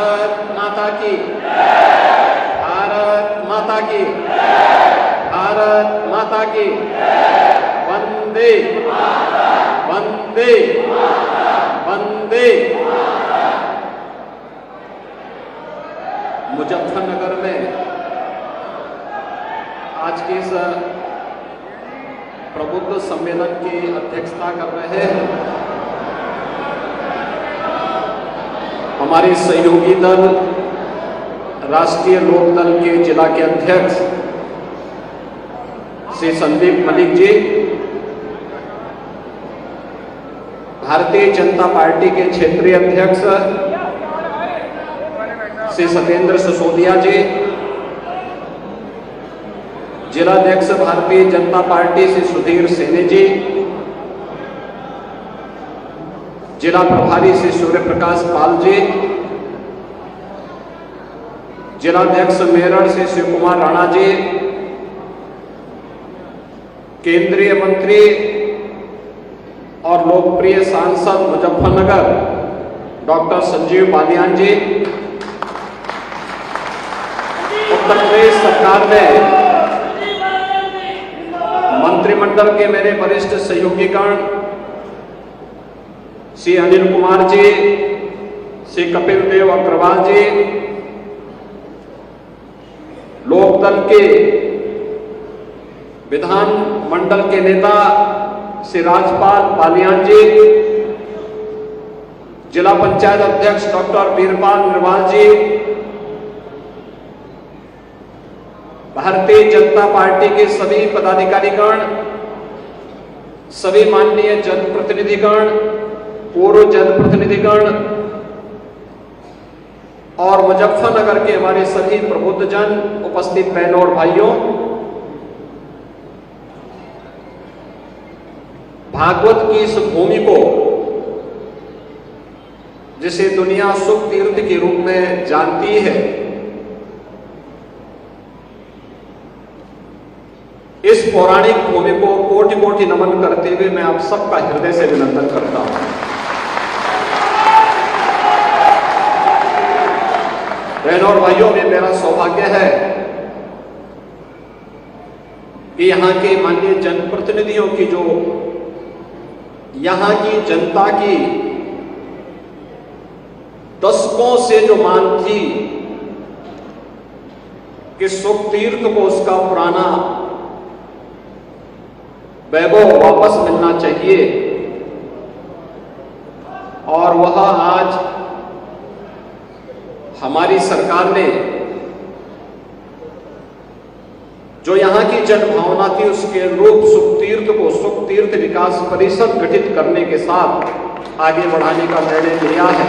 भारत माता की, भारत माता की, भारत माता की, वंदे वंदे वंदे। मुजफ्फरनगर में आज के इस प्रबुद्ध सम्मेलन की अध्यक्षता कर रहे हैं हमारे सहयोगी दल राष्ट्रीय लोकदल के जिला के अध्यक्ष श्री संदीप मलिक जी, भारतीय जनता पार्टी के क्षेत्रीय अध्यक्ष श्री सत्येंद्र सिसोदिया जी, जिलाध्यक्ष भारतीय जनता पार्टी श्री सुधीर सेने जी, जिला प्रभारी श्री सूर्य प्रकाश पाल जी, जिलाध्यक्ष मेरठ श्री शिव कुमार राणा जी, केंद्रीय मंत्री और लोकप्रिय सांसद मुजफ्फरनगर डॉक्टर संजीव बालियान जी, उत्तर प्रदेश सरकार में मंत्रिमंडल के मेरे वरिष्ठ सहयोगीगण श्री अनिल कुमार जी, श्री कपिल देव अग्रवाल जी, लोकदल के विधान मंडल के नेता श्री राजपाल बालियान जी, जिला पंचायत अध्यक्ष डॉक्टर वीरपाल निर्वाल जी, भारतीय जनता पार्टी के सभी पदाधिकारीगण, सभी माननीय जनप्रतिनिधिगण, पूर्व जनप्रतिनिधिगण और मुजफ्फरनगर के हमारे सभी प्रबुद्धजन, उपस्थित बहनों और भाइयों, भागवत की इस भूमि को जिसे दुनिया सुख तीर्थ के रूप में जानती है, इस पौराणिक भूमि को कोटि कोटि नमन करते हुए मैं आप सबका हृदय से अभिनंदन करता हूं। बहनों और भाइयों, में मेरा सौभाग्य है कि यहां के माननीय जनप्रतिनिधियों की जो यहां की जनता की दशकों से जो मांग थी कि सुख तीर्थ को उसका पुराना वैभव वापस मिलना चाहिए, और वह आज हमारी सरकार ने जो यहां की जनभावना थी उसके रूप सुख तीर्थ को सुख तीर्थ विकास परिषद गठित करने के साथ आगे बढ़ाने का निर्णय लिया है।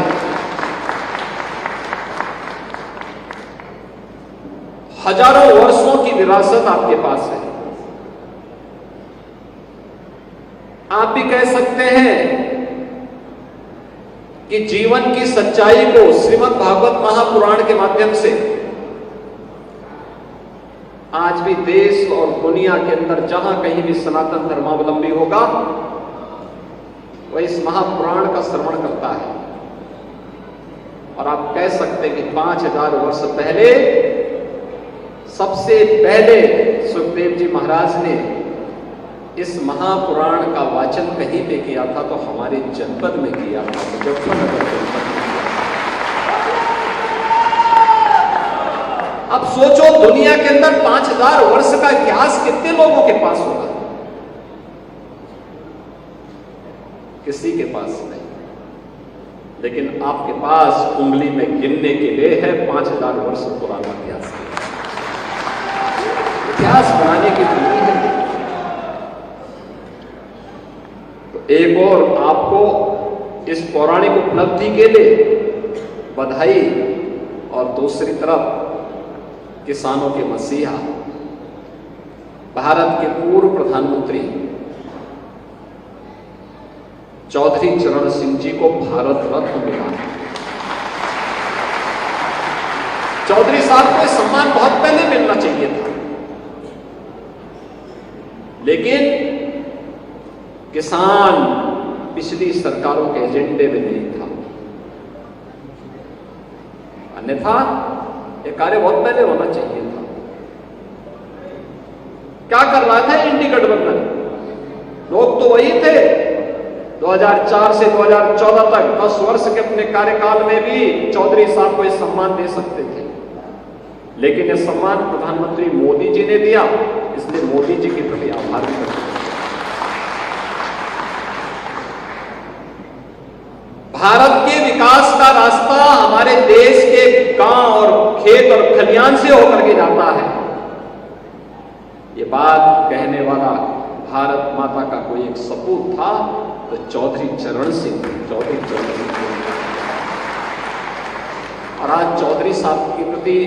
हजारों वर्षों की विरासत आपके पास है। आप भी कह सकते हैं कि जीवन की सच्चाई को श्रीमद् भागवत महापुराण के माध्यम से आज भी देश और दुनिया के अंदर जहां कहीं भी सनातन धर्मावलंबी होगा वह इस महापुराण का श्रवण करता है। और आप कह सकते हैं कि 5000 वर्ष पहले सबसे पहले सुखदेव जी महाराज ने इस महापुराण का वाचन कहीं पे किया था तो हमारे जनपद में किया था, मुजफ्फरनगर जनपद में। अब सोचो दुनिया के अंदर 5000 वर्ष का इतिहास कितने लोगों के पास होगा? किसी के पास नहीं, लेकिन आपके पास उंगली में गिनने के लिए है 5000 वर्ष पुराना इतिहास। इतिहास बनाने की विधि है। एक और आपको इस पौराणिक उपलब्धि के लिए बधाई, और दूसरी तरफ किसानों के मसीहा भारत के पूर्व प्रधानमंत्री चौधरी चरण सिंह जी को भारत रत्न मिला। चौधरी साहब को सम्मान बहुत पहले मिलना चाहिए था, लेकिन किसान पिछली सरकारों के एजेंडे में नहीं था। अन्यथा ये कार्य बहुत पहले होना चाहिए था। क्या कर रहा था इंडी गठबंधन? लोग तो वही थे 2004 से 2014 तक 10 वर्ष के अपने कार्यकाल में भी चौधरी साहब को यह सम्मान दे सकते थे, लेकिन यह सम्मान प्रधानमंत्री मोदी जी ने दिया, इसलिए मोदी जी के प्रति आभार व्यक्त करते हैं। भारत के विकास का रास्ता हमारे देश के गांव और खेत और खलियान से होकर के जाता है। ये बात कहने वाला भारत माता का कोई एक सपूत था तो चौधरी चरण सिंह, चौधरी चरण सिंह। और आज चौधरी साहब के प्रति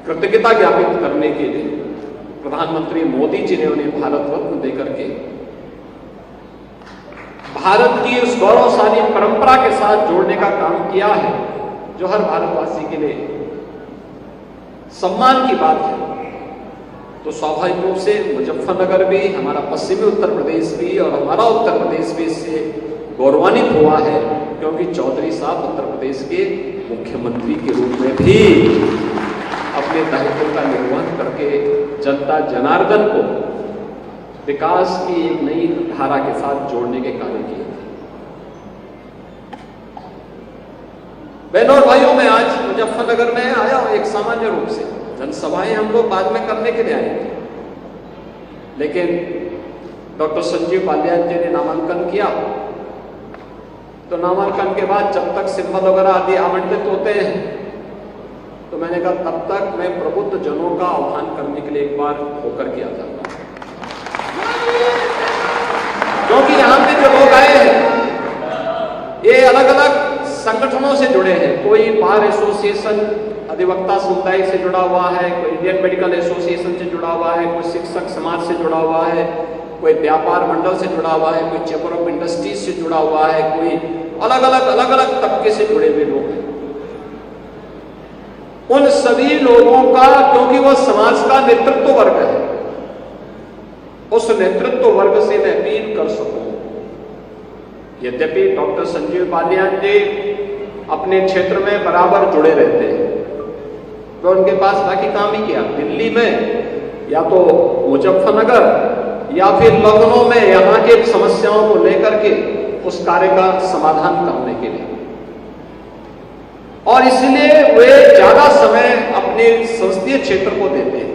कृतज्ञता ज्ञापित करने के लिए प्रधानमंत्री मोदी जी ने उन्हें भारत रत्न देकर के भारत की उस गौरवशाली परंपरा के साथ जोड़ने का काम किया है, जो हर भारतवासी के लिए सम्मान की बात है। तो स्वाभाविक रूप से मुजफ्फरनगर भी, हमारा पश्चिमी उत्तर प्रदेश भी और हमारा उत्तर प्रदेश भी इससे गौरवान्वित हुआ है, क्योंकि चौधरी साहब उत्तर प्रदेश के मुख्यमंत्री के रूप में भी अपने दायित्व का निर्वहन करके जनता जनार्दन को विकास की एक नई धारा के साथ जोड़ने के कार्य किए थे। बहनों और भाइयों, मैं आज मुजफ्फरनगर में आया हूं एक सामान्य रूप से। जनसभाएं हम लोग बाद में करने के लिए आए थे, लेकिन डॉक्टर संजीव बालियान जी ने नामांकन किया, तो नामांकन के बाद जब तक सिंबल वगैरह आदि आवंटित होते हैं, तो मैंने कहा तब तक मैं प्रबुद्ध जनों का आह्वान करने के लिए एक बार होकर के आता हूं, क्योंकि यहां पे जो लोग आए हैं ये अलग अलग संगठनों से जुड़े हैं। कोई बार एसोसिएशन अधिवक्ता समुदाय से जुड़ा हुआ है, कोई इंडियन मेडिकल एसोसिएशन से जुड़ा हुआ है, कोई शिक्षक समाज से जुड़ा हुआ है, कोई व्यापार मंडल से जुड़ा हुआ है, कोई चैम्बर ऑफ इंडस्ट्रीज से जुड़ा हुआ है, कोई अलग अलग तबके से जुड़े हुए लोग हैं। उन सभी लोगों का, क्योंकि वह समाज का नेतृत्व वर्ग है, उस नेतृत्व वर्ग से मैं अपील कर सकूं। यद्यपि डॉक्टर संजीव बालियान जी अपने क्षेत्र में बराबर जुड़े रहते हैं, तो उनके पास बाकी काम ही किया, दिल्ली में या तो मुजफ्फरनगर या फिर लखनऊ में यहां के समस्याओं को लेकर के उस कार्य का समाधान करने के लिए, और इसलिए वे ज्यादा समय अपने संसदीय क्षेत्र को देते हैं।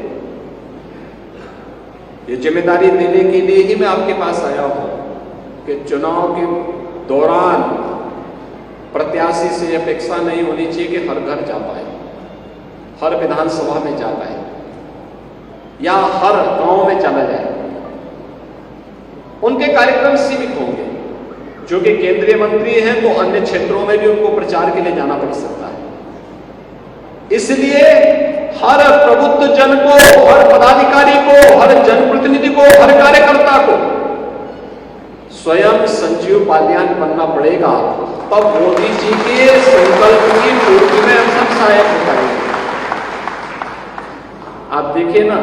ये जिम्मेदारी देने के लिए ही मैं आपके पास आया हूं कि चुनाव के दौरान प्रत्याशी से अपेक्षा नहीं होनी चाहिए कि हर घर जा पाए, हर विधानसभा में जा पाए या हर गांव में चला जाए। उनके कार्यक्रम सीमित होंगे, जो कि केंद्रीय मंत्री हैं तो अन्य क्षेत्रों में भी उनको प्रचार के लिए जाना पड़ सकता है। इसलिए हर प्रबुद्ध जन को, हर पदाधिकारी को, हर जनप्रतिनिधि को, हर कार्यकर्ता को स्वयं संजीव बालियान बनना पड़ेगा, तब मोदी जी के संकल्प की पूर्ति में हम सब सहायक हो पाएंगे। आप देखिए ना,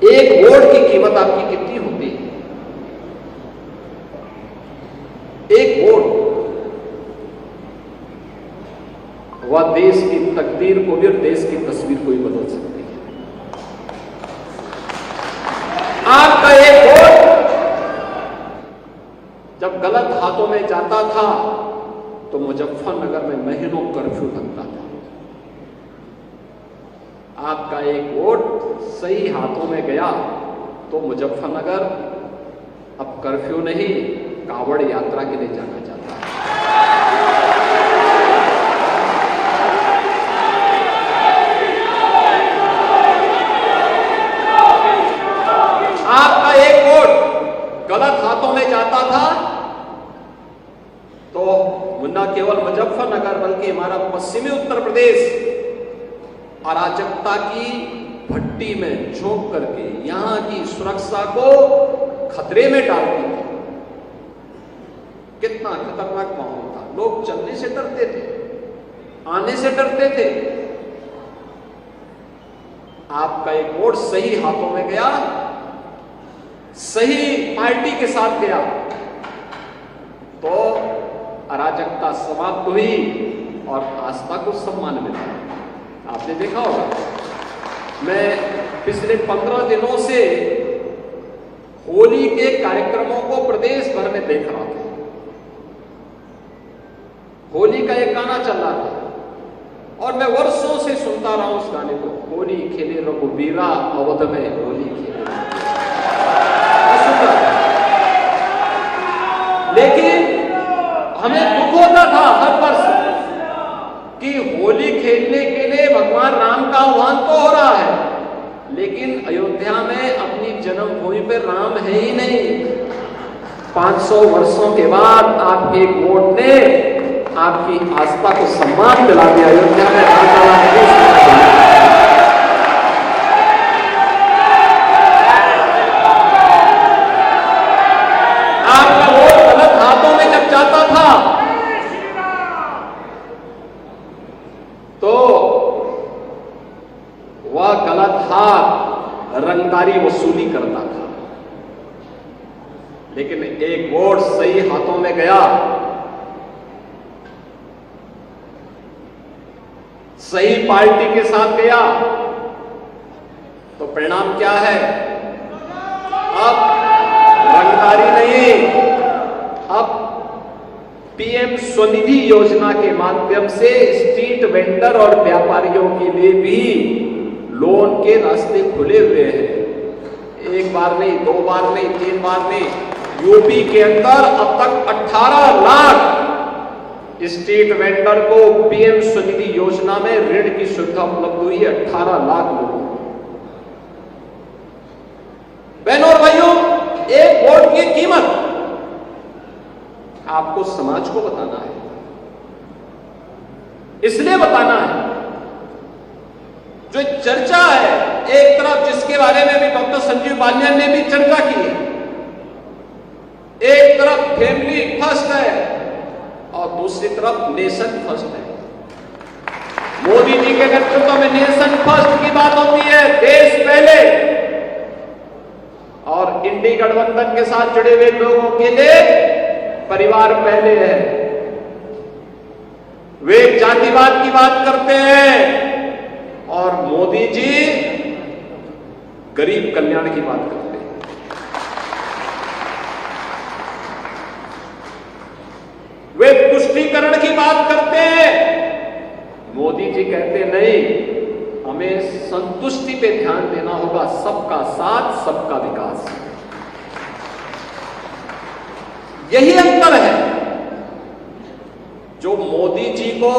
एक वोट की कीमत आपकी कितनी होती है? एक वोट वह देश की तकदीर को भी और देश की तस्वीर को भी बदल सकती है। आपका एक वोट जब गलत हाथों में जाता था तो मुजफ्फरनगर में महीनों कर्फ्यू लगता था। आपका एक वोट सही हाथों में गया तो मुजफ्फरनगर अब कर्फ्यू नहीं, कांवड़ यात्रा के लिए जाना चाहता है। आपका एक वोट गलत हाथों में जाता था तो न केवल मुजफ्फरनगर बल्कि हमारा पश्चिमी उत्तर प्रदेश अराजकता की भट्टी में झोंक करके यहां की सुरक्षा को खतरे में डालती थी। कितना खतरनाक माहौल था, लोग चलने से डरते थे, आने से डरते थे। आपका एक वोट सही हाथों में गया, सही पार्टी के साथ गया तो अराजकता समाप्त हुई, और आस्था को सम्मान मिला। आपने देखा होगा, मैं पिछले 15 दिनों से होली के कार्यक्रमों को प्रदेश भर में देख रहा था। होली का एक गाना चल रहा था और मैं वर्षों से सुनता रहा उस गाने को, होली खेले रघुवीरा अवध में होली खेले। लेकिन हमें दुख होता था हर वर्ष कि होली खेलने के लिए भगवान राम का आह्वान तो हो रहा है, लेकिन अयोध्या में अपनी जन्मभूमि पर राम है ही नहीं। 500 वर्षों के बाद आपके वोट ने आपकी आस्था को सम्मान दिला दिया। अयोध्या में राम लला नहीं। आपका वोट गलत हाथों में जब जाता था तो वह गलत हाथ रंगदारी वसूली करता था, लेकिन एक वोट सही हाथों में गया, सही पार्टी के साथ गया, तो परिणाम क्या है? अब रंगदारी नहीं, अब पीएम स्वनिधि योजना के माध्यम से स्ट्रीट वेंडर और व्यापारियों के लिए भी लोन के रास्ते खुले हुए हैं। एक बार नहीं, 2 बार नहीं, 3 बार नहीं, यूपी के अंदर अब तक 18 लाख स्ट्रीट वेंडर को पीएम स्वनिधि योजना में ऋण की सुविधा उपलब्ध हुई है। 18 लाख लोगों को। बहनों और भाइयों, एक वोट की कीमत आपको समाज को बताना है, इसलिए बताना है। जो चर्चा है एक तरफ, जिसके बारे में भी डॉक्टर संजीव बालियान ने भी चर्चा की है, एक तरफ फैमिली फर्स्ट है और दूसरी तरफ नेशन फर्स्ट है। मोदी जी के नेतृत्व में नेशन फर्स्ट की बात होती है, देश पहले, और इंडी गठबंधन के साथ जुड़े हुए लोगों के लिए परिवार पहले है। वे जातिवाद की बात करते हैं और मोदी जी गरीब कल्याण की बात करते हैं। वे तुष्टीकरण की बात करते हैं, मोदी जी कहते नहीं, हमें संतुष्टि पे ध्यान देना होगा, सबका साथ सबका विकास। यही अंतर है जो मोदी जी को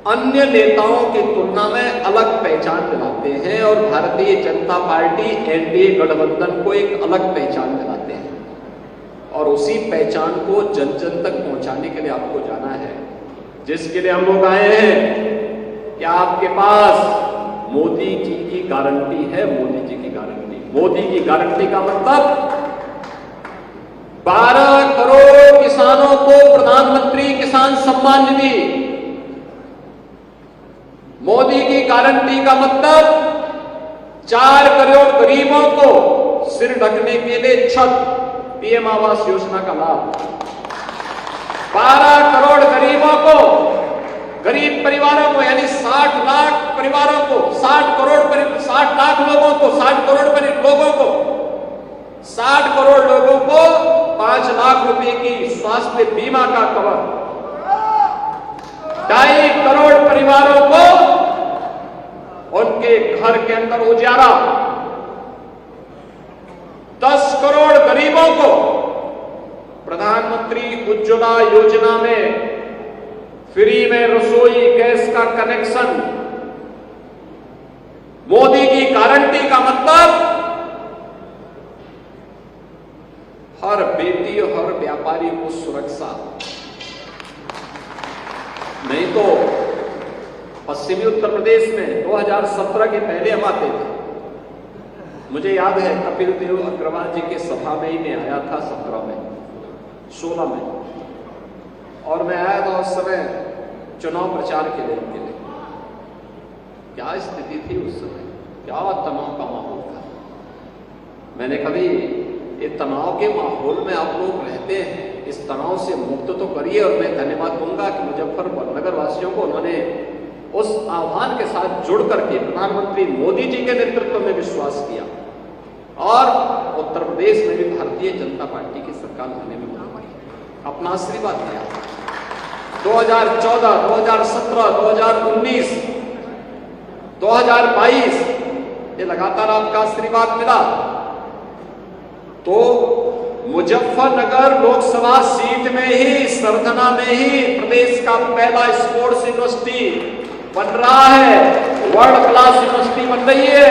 अन्य नेताओं की तुलना में अलग पहचान दिलाते हैं और भारतीय जनता पार्टी एनडीए गठबंधन को एक अलग पहचान दिलाते हैं। और उसी पहचान को जन जन तक पहुंचाने के लिए आपको जाना है, जिसके लिए हम लोग आए हैं। क्या आपके पास मोदी जी की गारंटी है? मोदी जी की गारंटी, मोदी की गारंटी का मतलब 12 करोड़ किसानों को प्रधानमंत्री किसान सम्मान निधि। मोदी की गारंटी का मतलब 4 करोड़ गरीबों को सिर ढकने के लिए छत, पीएम आवास योजना का लाभ। 12 करोड़ गरीबों को, गरीब परिवारों को, यानी 60 लाख परिवारों को, 60 लाख लोगों को, 60 करोड़ लोगों को, 60 करोड़ लोगों को 5 लाख रुपए की स्वास्थ्य बीमा का कवर। 2.5 करोड़ परिवारों को उनके घर के अंदर उजाला। 10 करोड़ गरीबों को प्रधानमंत्री उज्ज्वला योजना में फ्री में रसोई गैस का कनेक्शन। मोदी की गारंटी का मतलब हर बेटी और हर व्यापारी को सुरक्षा। नहीं तो पश्चिमी उत्तर प्रदेश में 2017 के पहले हम आते थे। मुझे याद है कपिल देव अग्रवाल जी के सभा में ही मैं आया था 16 में, और मैं आया था उस समय चुनाव प्रचार के लिए। क्या स्थिति थी उस समय, क्या तनाव का माहौल था। मैंने कभी ये तनाव के माहौल में आप लोग रहते हैं, इस तनाव से मुक्त तो करिए। और मैं धन्यवाद दूंगा कि मुजफ्फरनगर वासियों को उन्होंने उस आह्वान के साथ जुड़ करके प्रधानमंत्री मोदी जी के नेतृत्व में विश्वास किया और उत्तर प्रदेश में भी भारतीय जनता पार्टी की सरकार होने में अपना आशीर्वाद दिया। 2014, 2017, 2019, 2022 ये लगातार आपका आशीर्वाद मिला तो मुजफ्फरनगर लोकसभा सीट में ही, सरथना में ही प्रदेश का पहला स्पोर्ट्स यूनिवर्सिटी बन रहा है, वर्ल्ड क्लास यूनिवर्सिटी बन रही है।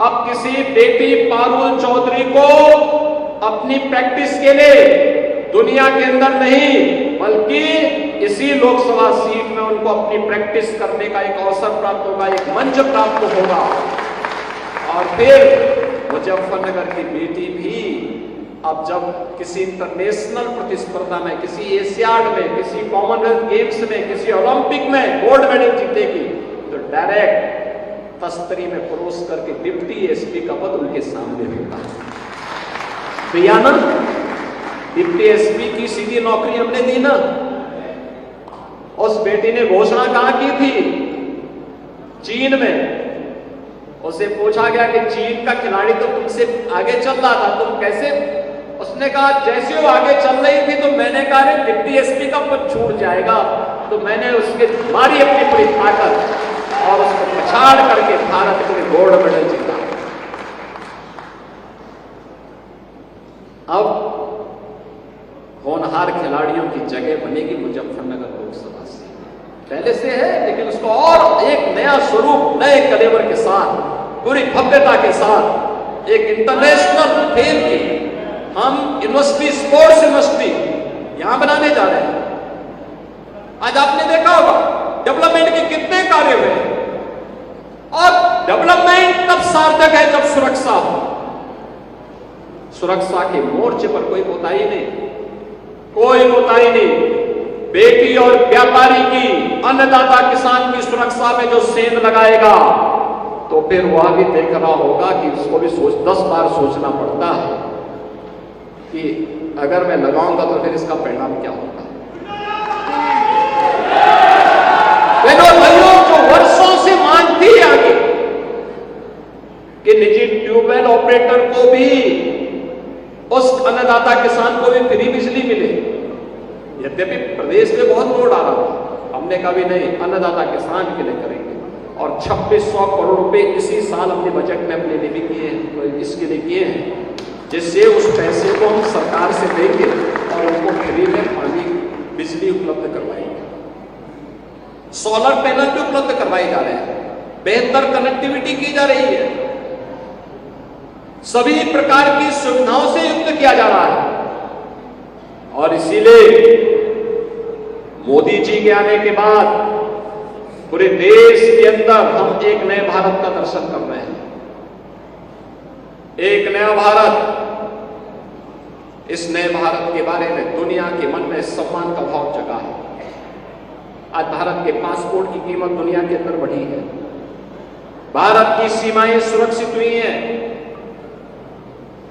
अब किसी बेटी पारुल चौधरी को अपनी प्रैक्टिस के लिए दुनिया के अंदर नहीं बल्कि इसी लोकसभा सीट में उनको अपनी प्रैक्टिस करने का एक अवसर प्राप्त होगा, एक मंच प्राप्त होगा। और फिर मुजफ्फरनगर की बेटी भी अब जब किसी इंटरनेशनल प्रतिस्पर्धा में, किसी एशियाड में, किसी कॉमनवेल्थ गेम्स में, किसी ओलंपिक में गोल्ड मेडल जीतेगी तो डायरेक्ट तस्तरी में परोस करके डिप्टी एसपी का पद उनके सामने होगा। दिया ना, डिप्टी एसपी की सीधी नौकरी हमने दी ना। उस बेटी ने घोषणा कहां की थी? चीन में। उसे पूछा गया कि चीन का खिलाड़ी तो तुमसे आगे चल रहा था, तुम कैसे? उसने कहा जैसे वो आगे चल रही थी तो मैंने कहा डिप्टी एसपी का पद छूट जाएगा, तो मैंने उसके मारी अपनी पूरी ताकत और उसको पछाड़ करके भारत के लिए गोल्ड मेडल जीता। अब होनहार खिलाड़ियों की जगह बनेगी मुजफ्फरनगर लोकसभा से, पहले से है लेकिन उसको और एक नया स्वरूप, नए कलेवर के साथ, पूरी भव्यता के साथ, एक इंटरनेशनल खेल की हम यूनिवर्सिटी, स्पोर्ट्स यूनिवर्सिटी यहां बनाने जा रहे हैं। आज आपने देखा होगा डेवलपमेंट के कितने कार्य हुए और डेवलपमेंट तब सार्थक है जब सुरक्षा हो। सुरक्षा के मोर्चे पर कोई कोताही नहीं, कोई कोताही नहीं। बेटी और व्यापारी की, अन्नदाता किसान की सुरक्षा में जो सेंध लगाएगा तो फिर वह भी देख रहा होगा कि उसको भी 10 बार सोचना पड़ता है कि अगर मैं लगाऊंगा तो फिर इसका परिणाम क्या होगा। जो वर्षों से मांग थी आगे कि निजी ट्यूबवेल ऑपरेटर को भी, उस अन्नदाता किसान को भी फ्री बिजली मिले। यद्यपि प्रदेश में बहुत लोड आ रहा था, हमने कहा भी नहीं, अन्नदाता किसान के लिए करेंगे और 2600 करोड़ रुपए इसी साल अपने बजट में अपने लिए भी किए हैं, इसके लिए किए हैं, जिससे उस पैसे को हम सरकार से देंगे और उनको फ्री में पानी, बिजली उपलब्ध करवाएंगे। सोलर पैनल भी उपलब्ध करवाए जा रहे हैं, बेहतर कनेक्टिविटी की जा रही है, सभी प्रकार की सुविधाओं से युक्त किया जा रहा है। और इसीलिए मोदी जी के आने के बाद पूरे देश के अंदर हम एक नए भारत का दर्शन कर रहे हैं। एक नया भारत, इस नए भारत के बारे में दुनिया के मन में सम्मान का भाव जगा है। आज भारत के पासपोर्ट की कीमत दुनिया के अंदर बढ़ी है, भारत की सीमाएं सुरक्षित हुई हैं,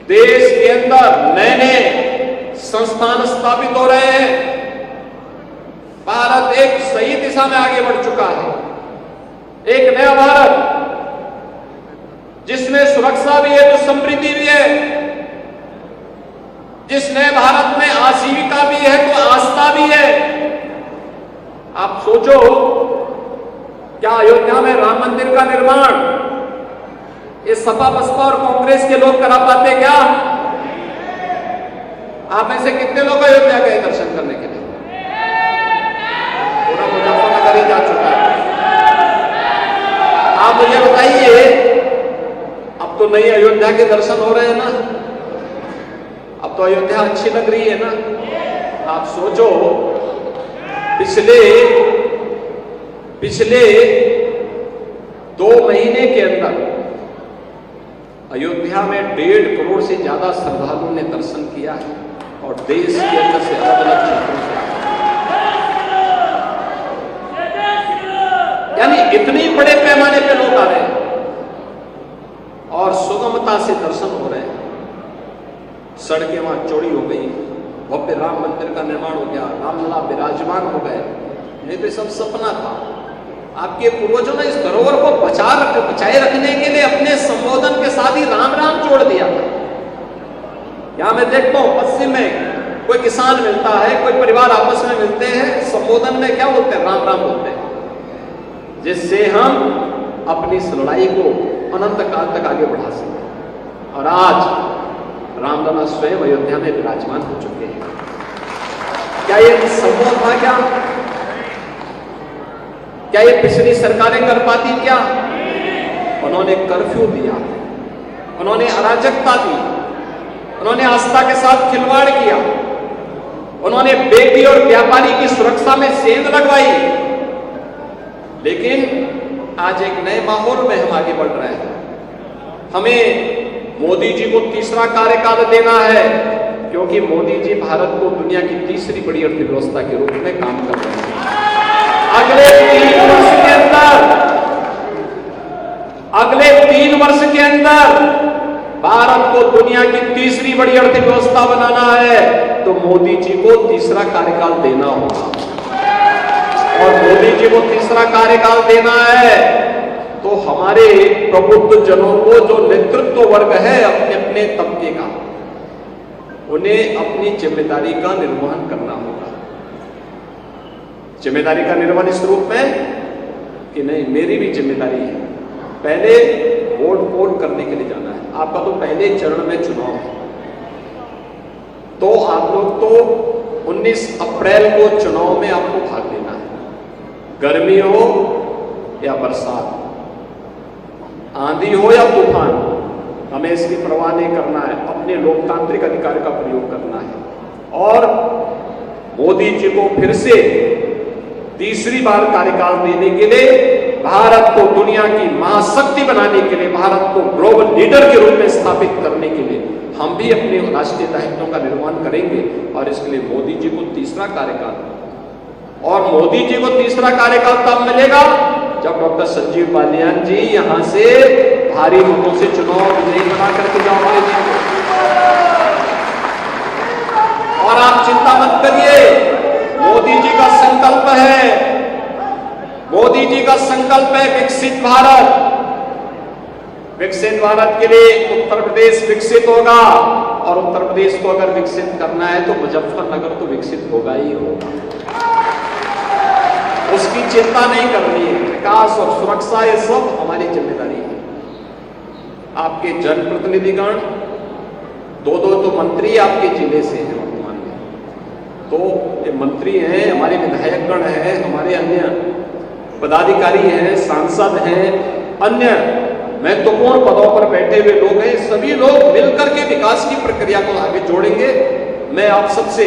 देश के अंदर नए नए संस्थान स्थापित हो रहे हैं। भारत एक सही दिशा में आगे बढ़ चुका है। एक नया भारत जिसमें सुरक्षा भी है तो समृद्धि भी है, जिस नए भारत में आजीविका भी है तो आस्था भी है। आप सोचो, क्या अयोध्या में राम मंदिर का निर्माण ये सपा बसपा और कांग्रेस के लोग करा पाते क्या? आप में से कितने लोग अयोध्या गए दर्शन करने के लिए? पूरा मुजफ्फरनगर ही जा चुका है। आप मुझे बताइए, अब तो नई अयोध्या के दर्शन हो रहे हैं ना, अब तो अयोध्या अच्छी लग रही है ना। आप सोचो, पिछले 2 महीने के अंदर अयोध्या में 1.5 करोड़ से ज्यादा श्रद्धालुओं ने दर्शन किया है और देश के अंदर से अलग अलग क्षेत्रों से, यानी इतनी बड़े पैमाने पे लोग आ रहे हैं और सुगमता से दर्शन हो रहे हैं। सड़कें वहां चौड़ी हो गई, भव्य राम मंदिर का निर्माण हो गया, रामलला विराजमान हो गए। नहीं तो सब सपना था। आपके पूर्वजों ने इस धरोहर को बचाए रखने के लिए अपने संबोधन के साथ ही राम राम जोड़ दिया था। यहां मैं देखता हूं पश्चिम में कोई किसान मिलता है, कोई परिवार आपस में मिलते हैं, संबोधन में क्या बोलते हैं? राम राम बोलते हैं, जिससे हम अपनी इस लड़ाई को अनंत काल तक आगे बढ़ा सकें। और आज रामलला स्वयं अयोध्या में विराजमान हो चुके हैं। क्या ये संभव था? क्या ये पिछली सरकारें कर पाती? क्या उन्होंने कर्फ्यू दिया, उन्होंने अराजकता दी, उन्होंने आस्था के साथ खिलवाड़ किया, उन्होंने बेटी और व्यापारी की सुरक्षा में सेंध लगवाई। लेकिन आज एक नए माहौल में हम आगे बढ़ रहे हैं। हमें मोदी जी को तीसरा कार्यकाल देना है, क्योंकि मोदी जी भारत को दुनिया की तीसरी बड़ी अर्थव्यवस्था के रूप में काम कर रहे हैं। अगले 3 वर्ष के अंदर भारत को दुनिया की तीसरी बड़ी अर्थव्यवस्था बनाना है, तो मोदी जी को तीसरा कार्यकाल देना होगा। और मोदी जी को तीसरा कार्यकाल देना है तो हमारे प्रबुद्ध जनों को, जो नेतृत्व वर्ग है अपने अपने तबके का, उन्हें अपनी जिम्मेदारी का निर्वहन करना होगा। जिम्मेदारी का निर्वहन इस रूप में कि नहीं, मेरी भी जिम्मेदारी है। पहले वोट पोल करने के लिए जाना है। आपका तो पहले चरण में चुनाव है, तो आप लोग तो 19 अप्रैल को चुनाव में आपको भाग लेना है। गर्मी हो या बरसात, आंधी हो या तूफान, हमें इसकी परवाह नहीं करना है। अपने लोकतांत्रिक अधिकार का प्रयोग करना है और मोदी जी को फिर से तीसरी बार कार्यकाल देने के लिए, भारत को दुनिया की महाशक्ति बनाने के लिए, भारत को ग्लोबल लीडर के रूप में स्थापित करने के लिए हम भी अपने राष्ट्रीय दायित्वों का निर्वहन करेंगे। और इसके लिए मोदी जी को तीसरा कार्यकाल, और मोदी जी को तीसरा कार्यकाल तब मिलेगा जब डॉक्टर संजीव बालियान जी यहां से भारी मतों से चुनाव नहीं बना करके जाओगे। और आप चिंता मत करिए, मोदी जी का संकल्प है, मोदी जी का संकल्प है विकसित भारत। विकसित भारत के लिए उत्तर प्रदेश विकसित होगा, और उत्तर प्रदेश को अगर विकसित करना है तो मुजफ्फरनगर तो विकसित होगा ही होगा। उसकी चिंता नहीं करनी है। विकास और सुरक्षा ये सब हमारी जिम्मेदारी है। आपके जनप्रतिनिधिगण, दो तो मंत्री आपके जिले से हैं वर्तमान में, तो ये मंत्री हैं, हमारे विधायकगण हैं, हमारे अन्य पदाधिकारी हैं, सांसद हैं, अन्य महत्वपूर्ण पदों पर बैठे हुए लोग हैं। सभी लोग मिलकर के विकास की प्रक्रिया को आगे जोड़ेंगे। मैं आप सबसे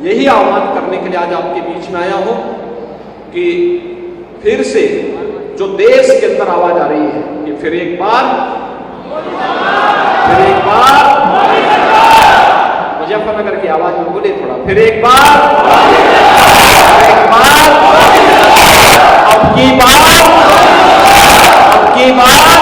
यही आह्वान करने के लिए आज आपके बीच में आया हूं कि फिर से जो देश के अंदर आवाज आ रही है कि फिर एक बार मुजफ्फरनगर की आवाज में बोले थोड़ा, फिर एक बार अब की बार